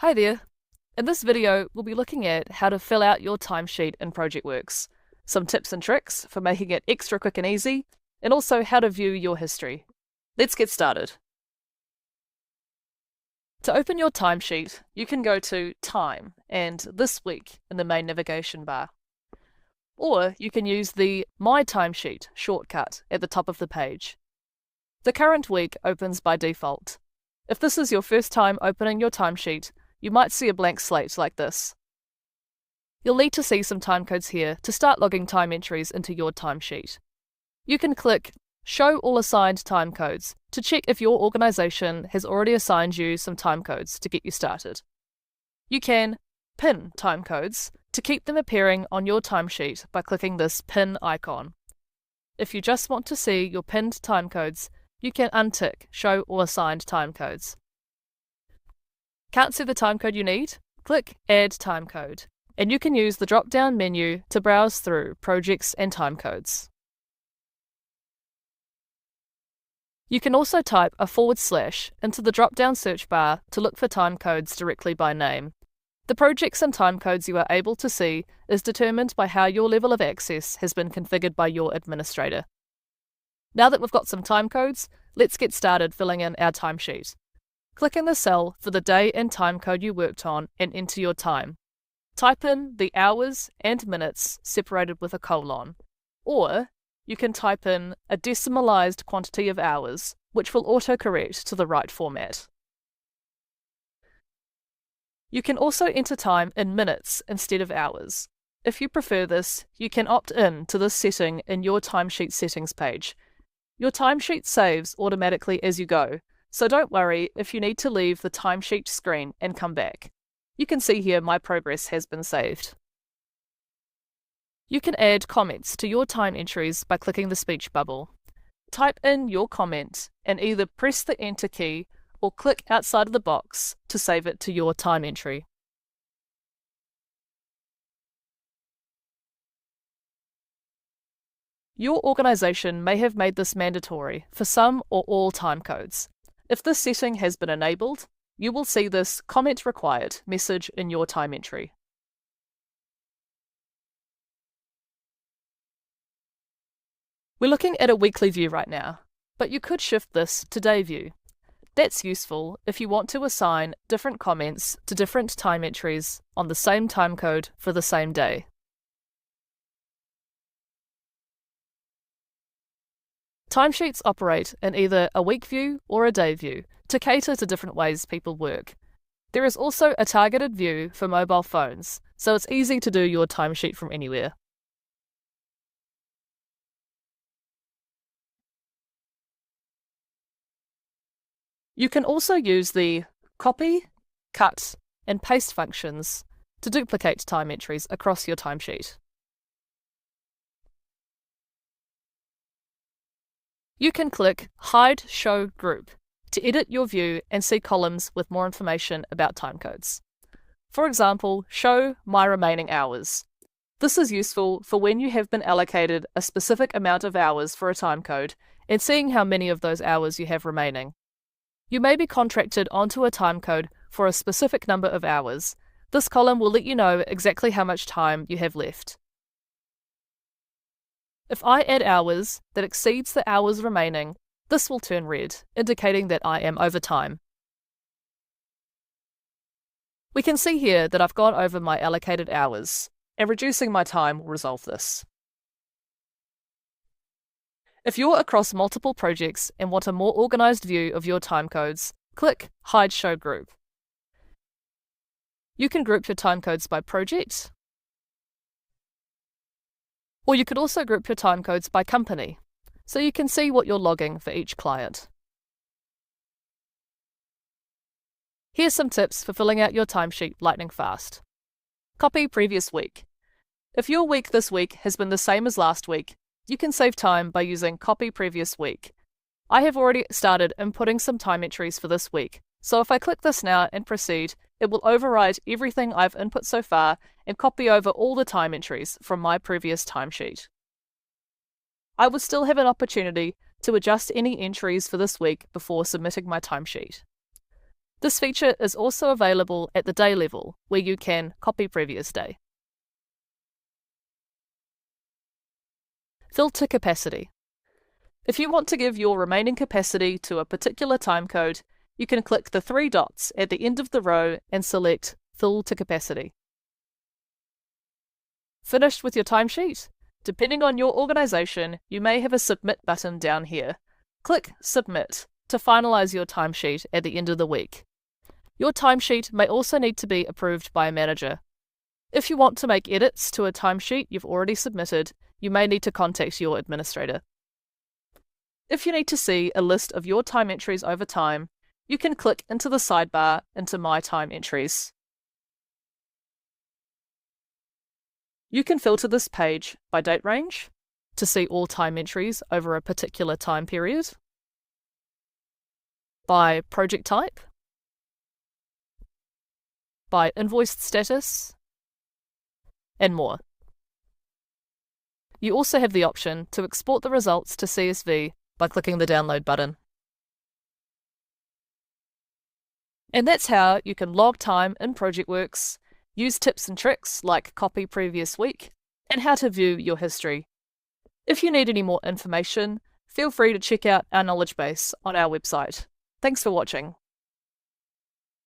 Hi there. In this video, we'll be looking at how to fill out your timesheet in Projectworks, some tips and tricks for making it extra quick and easy, and also how to view your history. Let's get started. To open your timesheet, you can go to Time and This Week in the main navigation bar. Or you can use the My Timesheet shortcut at the top of the page. The current week opens by default. If this is your first time opening your timesheet, you might see a blank slate like this. You'll need to see some timecodes here to start logging time entries into your timesheet. You can click Show All Assigned Timecodes to check if your organisation has already assigned you some timecodes to get you started. You can pin timecodes to keep them appearing on your timesheet by clicking this pin icon. If you just want to see your pinned timecodes, you can untick Show All Assigned Timecodes. Can't see the timecode you need? Click Add Timecode, and you can use the drop-down menu to browse through projects and timecodes. You can also type a / into the drop-down search bar to look for timecodes directly by name. The projects and timecodes you are able to see is determined by how your level of access has been configured by your administrator. Now that we've got some timecodes, let's get started filling in our timesheet. Click in the cell for the day and time code you worked on and enter your time. Type in the hours and minutes separated with a colon, or you can type in a decimalized quantity of hours, which will autocorrect to the right format. You can also enter time in minutes instead of hours. If you prefer this, you can opt in to this setting in your timesheet settings page. Your timesheet saves automatically as you go, so don't worry if you need to leave the timesheet screen and come back. You can see here my progress has been saved. You can add comments to your time entries by clicking the speech bubble. Type in your comment and either press the Enter key or click outside of the box to save it to your time entry. Your organisation may have made this mandatory for some or all timecodes. If this setting has been enabled, you will see this Comment Required message in your time entry. We're looking at a weekly view right now, but you could shift this to day view. That's useful if you want to assign different comments to different time entries on the same timecode for the same day. Timesheets operate in either a week view or a day view to cater to different ways people work. There is also a targeted view for mobile phones, so it's easy to do your timesheet from anywhere. You can also use the copy, cut, and paste functions to duplicate time entries across your timesheet. You can click Hide Show Group to edit your view and see columns with more information about timecodes. For example, show my remaining hours. This is useful for when you have been allocated a specific amount of hours for a timecode and seeing how many of those hours you have remaining. You may be contracted onto a timecode for a specific number of hours. This column will let you know exactly how much time you have left. If I add hours that exceeds the hours remaining, this will turn red, indicating that I am over time. We can see here that I've gone over my allocated hours, and reducing my time will resolve this. If you're across multiple projects and want a more organized view of your timecodes, click Hide Show Group. You can group your timecodes by project, or you could also group your timecodes by company, so you can see what you're logging for each client. Here's some tips for filling out your timesheet lightning fast. Copy previous week. If your week this week has been the same as last week, you can save time by using Copy Previous Week. I have already started inputting some time entries for this week, so if I click this now and proceed, it will override everything I've input so far and copy over all the time entries from my previous timesheet. I would still have an opportunity to adjust any entries for this week before submitting my timesheet. This feature is also available at the day level, where you can copy previous day. Filter capacity. If you want to give your remaining capacity to a particular timecode, you can click the 3 dots at the end of the row and select Fill to Capacity. Finished with your timesheet? Depending on your organisation, you may have a Submit button down here. Click Submit to finalise your timesheet at the end of the week. Your timesheet may also need to be approved by a manager. If you want to make edits to a timesheet you've already submitted, you may need to contact your administrator. If you need to see a list of your time entries over time, you can click into the sidebar into My Time Entries. You can filter this page by date range to see all time entries over a particular time period, by project type, by invoiced status, and more. You also have the option to export the results to CSV by clicking the download button. And that's how you can log time in Projectworks, use tips and tricks like copy previous week, and how to view your history. If you need any more information, feel free to check out our knowledge base on our website. Thanks for watching.